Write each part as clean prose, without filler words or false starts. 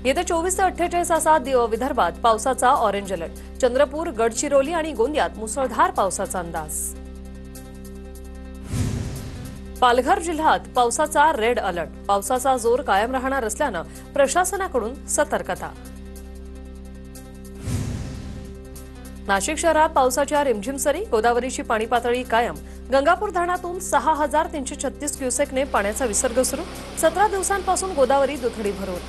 येत्या 24 ते 48 तासात विदर्भात पावसाचा ऑरेंज अलर्ट. चंद्रपूर, गडचिरोली आणि गोंदियात मुसळधार पावसाचा अंदाज. पालघर जिल्ह्यात पावसाचा रेड अलर्ट. पावसाचा जोर कायम राहणार असल्यानं प्रशासनाकडून सतर्कता. नाशिक शहरात पावसाच्या रिमझिम सरी. गोदावरीची पाणी पातळी कायम. गंगापूर धरणातून 6336 क्युसेकने पाण्याचा विसर्ग सुरू. 17 दिवसांपासून गोदावरी दुथडी भरून.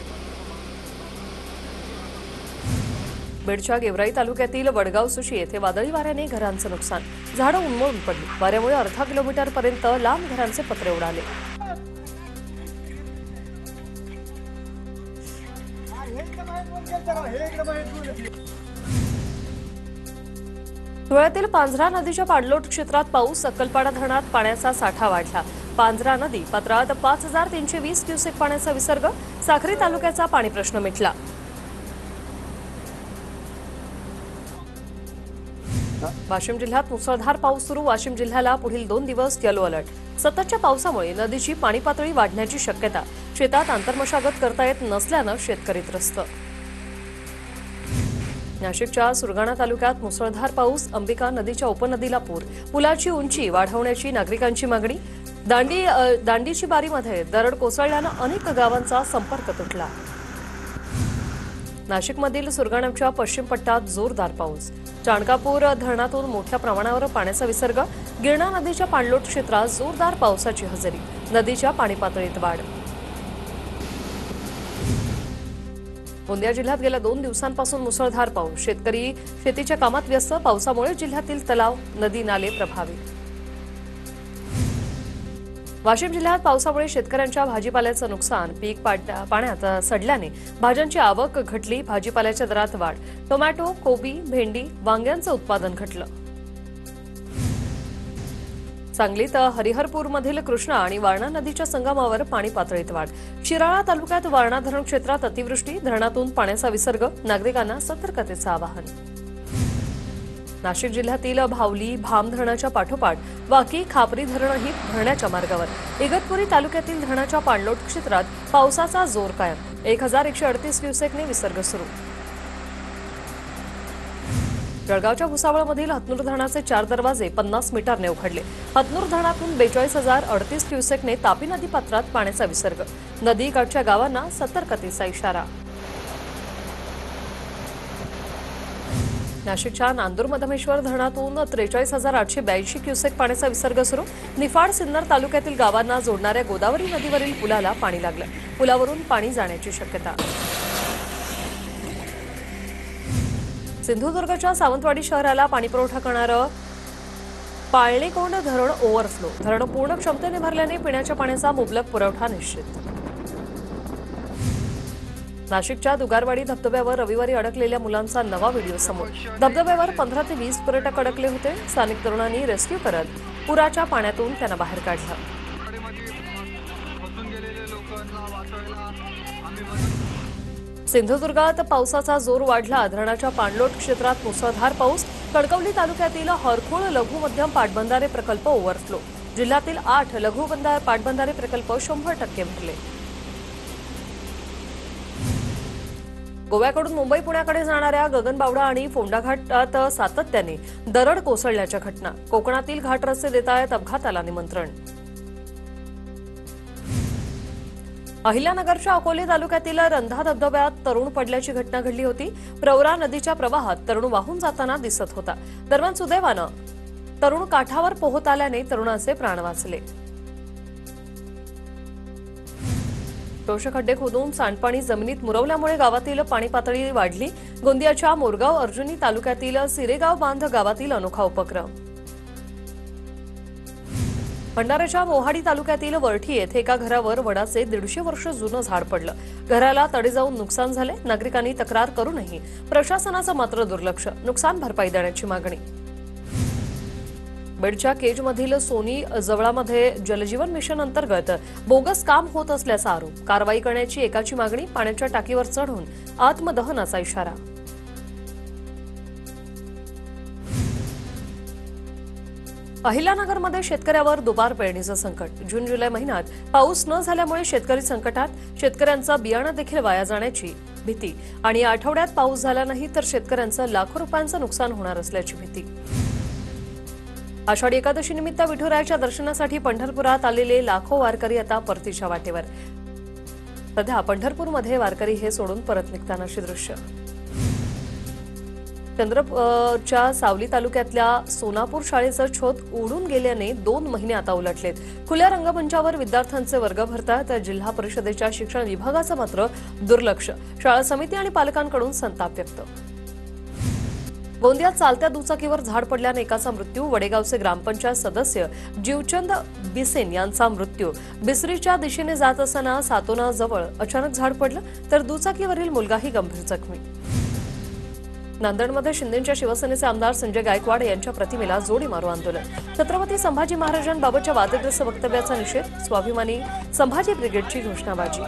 बीडच्या गेवराई तालुक्यातील वडगाव सुशी येथे वादळी वाऱ्याने घरांचं नुकसान. झाडं उन्मळून पडली. वाऱ्यामुळे अर्धा किलोमीटरपर्यंत लांब घरांचे पत्रे उडाले. धुळ्यातील पांझरा नदीच्या पाणलोट क्षेत्रात पाऊस. अक्कलपाडा धरणात पाण्याचा साठा वाढला. पांझरा नदी पात्रात 5320 क्युसेक पाण्याचा विसर्ग. साक्री तालुक्याचा पाणी प्रश्न मिटला. वाशिम जिल्ह्यात मुसळधार पाऊस सुरू. वाशिम जिल्ह्याला पुढील 2 दिवस येलो अलर्ट. सततच्या पावसामुळे नदीची पाणी पातळी वाढण्याची शक्यता. शेतात आंतरमशागत करता येत नसल्यानं शेतकरी त्रस्त. नाशिकच्या सुरगाणा तालुक्यात मुसळधार पाऊस. अंबिका नदीच्या उपनदीला पूर. पुलाची उंची वाढवण्याची नागरिकांची मागणी. दांडीची बारीमध्ये दरड कोसळल्यानं अनेक गावांचा संपर्क तुटला. नाशिकमधील सुरगाण्याच्या पश्चिम पट्ट्यात जोरदार पाऊस. चाणकापूर धरणातून मोठ्या प्रमाणावर पाण्याचा विसर्ग. गिरणा नदीच्या पाणलोट क्षेत्रात जोरदार पावसाची हजेरी. नदीच्या पाणी पातळीत वाढ. गोंदिया जिल्ह्यात गेल्या 2 दिवसांपासून मुसळधार पाऊस. शेतकरी शेतीच्या कामात व्यस्त. पावसामुळे जिल्ह्यातील तलाव, नदी नाले प्रभावित. वाशिम जिल्ह्यात पावसामुळे शेतकऱ्यांच्या भाजीपाल्याचं नुकसान. पीक पाण्यात सडल्याने भाज्यांची आवक घटली. भाजीपाल्याच्या दरात वाढ. टोमॅटो, कोबी, भेंडी, वांग्यांचं उत्पादन घटलं. सांगलीत हरिहरपूरमधील कृष्णा आणि वारणा नदीच्या संगमावर पाणी पातळीत वाढ. शिराळा तालुक्यात वारणा धरण क्षेत्रात अतिवृष्टी. धरणातून पाण्याचा विसर्ग. नागरिकांना सतर्कतेचं आवाहन. नाशिक जिल्ह्यातील भावली, भाम धरणाच्या पाठोपाठ वाकी, खापरी धरणही भरण्याच्या मार्गावर. इगतपुरी तालुक्यातील धरणाच्या पाणलोट क्षेत्रात पावसाचा जोर कायम. 1138 क्युसेकने विसर्ग सुरू. जळगावच्या भुसावळमधील हतनूर धरणाचे 4 दरवाजे 50 मीटरने उघडले. हतनूर धरणातून 42,038 क्युसेकने तापी नदी पात्रात पाण्याचा विसर्ग. नदीकाठच्या गावांना सतर्कतेचा इशारा. नाशिकच्या नांदूर मधमेश्वर धरणातून 43,882 क्युसेक पाण्याचा विसर्ग सुरू. निफाड सिन्नर तालुक्यातील गावांना जोडणाऱ्या गोदावरी नदीवरील पुलाला पाणी लागलं. पुलावरून पाणी जाण्याची शक्यता. सिंधुदुर्गच्या सावंतवाडी शहराला पाणीपुरवठा करणारं पाळणेकोंड धरण ओव्हरफ्लो. धरण पूर्ण क्षमतेने भरल्याने पिण्याच्या पाण्याचा मुबलक पुरवठा निश्चित. नाशिकच्या दुगारवाडी धबधब्यावर रविवारी अडकलेल्या मुलांचा नवा व्हिडिओ समोर. धबधब्यावर 15 ते 20 पर्यटक अडकले होते. स्थानिक तरुणांनी रेस्क्यू करत पुराच्या पाण्यातून त्यांना बाहेर काढलं. सिंधुदुर्गात पावसाचा जोर वाढला. धरणाच्या पाणलोट क्षेत्रात मुसळधार पाऊस. कणकवली तालुक्यातील हरखोळ लघु मध्यम पाटबंधारे प्रकल्प ओव्हरफ्लो. जिल्ह्यातील 8 लघु पाटबंधारे प्रकल्प 100% भरले. गोव्याकडून मुंबई पुण्याकडे जाणाऱ्या गगनबावडा आणि फोंडा घाटात सातत्याने दरड कोसळल्याच्या घटना. कोकणातील घाट रस्ते देतायत अपघाताला निमंत्रण. अहिल्यानगरच्या अकोले तालुक्यातील रंधा धबधब्यात तरुण पडल्याची घटना घडली होती. प्रवरा नदीच्या प्रवाहात तरुण वाहून जाताना दिसत होता. दरम्यान सुदैवानं तरुण काठावर पोहत आल्याने तरुणाचे प्राण वाचले. टोश खड्डे खोदून सांडपाणी जमिनीत मुरवल्यामुळे गावातील पाणी पातळी वाढली. गोंदियाच्या मोरगाव अर्जुनी तालुक्यातील सिरेगाव बांध गावातील अनोखा उपक्रम. भंडाऱ्याच्या मोहाडी तालुक्यातील वरठी येथे एका घरावर वडाचे 150 वर्ष जुनं झाड पडलं. घराला तडे जाऊन नुकसान झाले. नागरिकांनी तक्रार करूनही प्रशासनाचं मात्र दुर्लक्ष. नुकसान भरपाई देण्याची मागणी. बीडच्या केजमधील सोनी जवळामध्ये जलजीवन मिशन अंतर्गत बोगस काम होत असल्याचा आरोप. कारवाई करण्याची एकाची मागणी. पाण्याच्या टाकीवर चढून आत्मदहनाचा इशारा. अहिल्यानगरमध्ये शेतकऱ्यावर दुबार पेरणीचं संकट. जून जुलै महिन्यात पाऊस न झाल्यामुळे शेतकरी संकटात. शेतकऱ्यांचं बियाणं देखील वाया जाण्याची भीती आणि या आठवड्यात पाऊस झाला नाही तर शेतकऱ्यांचं लाखो रुपयांचं नुकसान होणार असल्याची भीती. आषाढी एकादशी निमित्त विठुरायाच्या दर्शनासाठी पंढरपुरात आलेले लाखो वारकरी आता परतीच्या वाटेवर. सध्या पंढरपूरमध्ये वारकरी हे सोडून परत निघतानाची दृश्य. चंद्रपूरच्या सावली तालुक्यातल्या सोनापूर शाळेचं छत उडून गेल्याने 2 महिने आता उलटलेत. खुल्या रंगमंचावर विद्यार्थ्यांचे वर्ग भरतात तर जिल्हा परिषदेच्या शिक्षण विभागाचं मात्र दुर्लक्ष. शाळा समिती आणि पालकांकडून संताप व्यक्त. गोंदियात चालत्या दुचाकीवर झाड पडल्याने एकाचा मृत्यू. वडेगावचे ग्रामपंचायत सदस्य जीवचंद बिसेन यांचा मृत्यू. बिसरीच्या दिशेने जात असताना सातोना जवळ अचानक झाड पडलं तर दुचाकीवरील मुलगाही गंभीर जखमी. नांदेडमध्ये शिंदेच्या शिवसेनेचे आमदार संजय गायकवाड यांच्या प्रतिमेला जोडी मारू आंदोलन. छत्रपती संभाजी महाराजांबाबतच्या वादग्रस्त वक्तव्याचा निषेध. स्वाभिमानी संभाजी ब्रिगेडची घोषणाबाजी.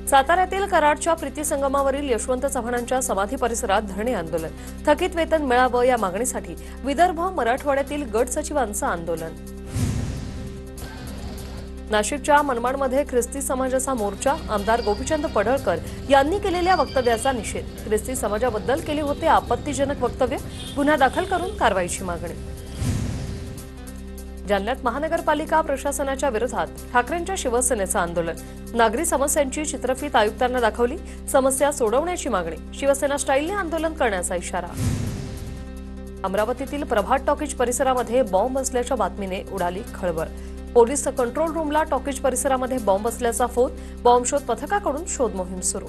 साताऱ्यातील कराडच्या प्रीती संगमावरील यशवंत चव्हाणांच्या समाधी परिसरात धरणे आंदोलन. थकीत वेतन मिळावं या मागणीसाठी विदर्भ मराठवाड्यातील गट सचिवांचं आंदोलन. नाशिकच्या मनमाडमध्ये ख्रिस्ती समाजाचा मोर्चा. आमदार गोपीचंद पडळकर यांनी केलेल्या वक्तव्याचा निषेध. ख्रिस्ती समाजाबद्दल केले होते आपत्तीजनक वक्तव्य. गुन्हा दाखल करून कारवाईची मागणी. जालन्यात महानगरपालिका प्रशासनाच्या विरोधात ठाकरेंच्या शिवसेनेचं आंदोलन. नागरी समस्यांची चित्रफीत आयुक्तांना दाखवली. समस्या सोडवण्याची मागणी. शिवसेना स्टाईलने आंदोलन करण्याचा इशारा. अमरावतीतील प्रभात टॉकीज परिसरामध्ये बॉम्ब असल्याच्या बातमीने उडाली खळबळ. पोलीस कंट्रोल रूमला टॉकीज परिसरामध्ये बॉम्ब असल्याचा फोन. बॉम्ब शोध पथकाकडून शोध मोहीम सुरू.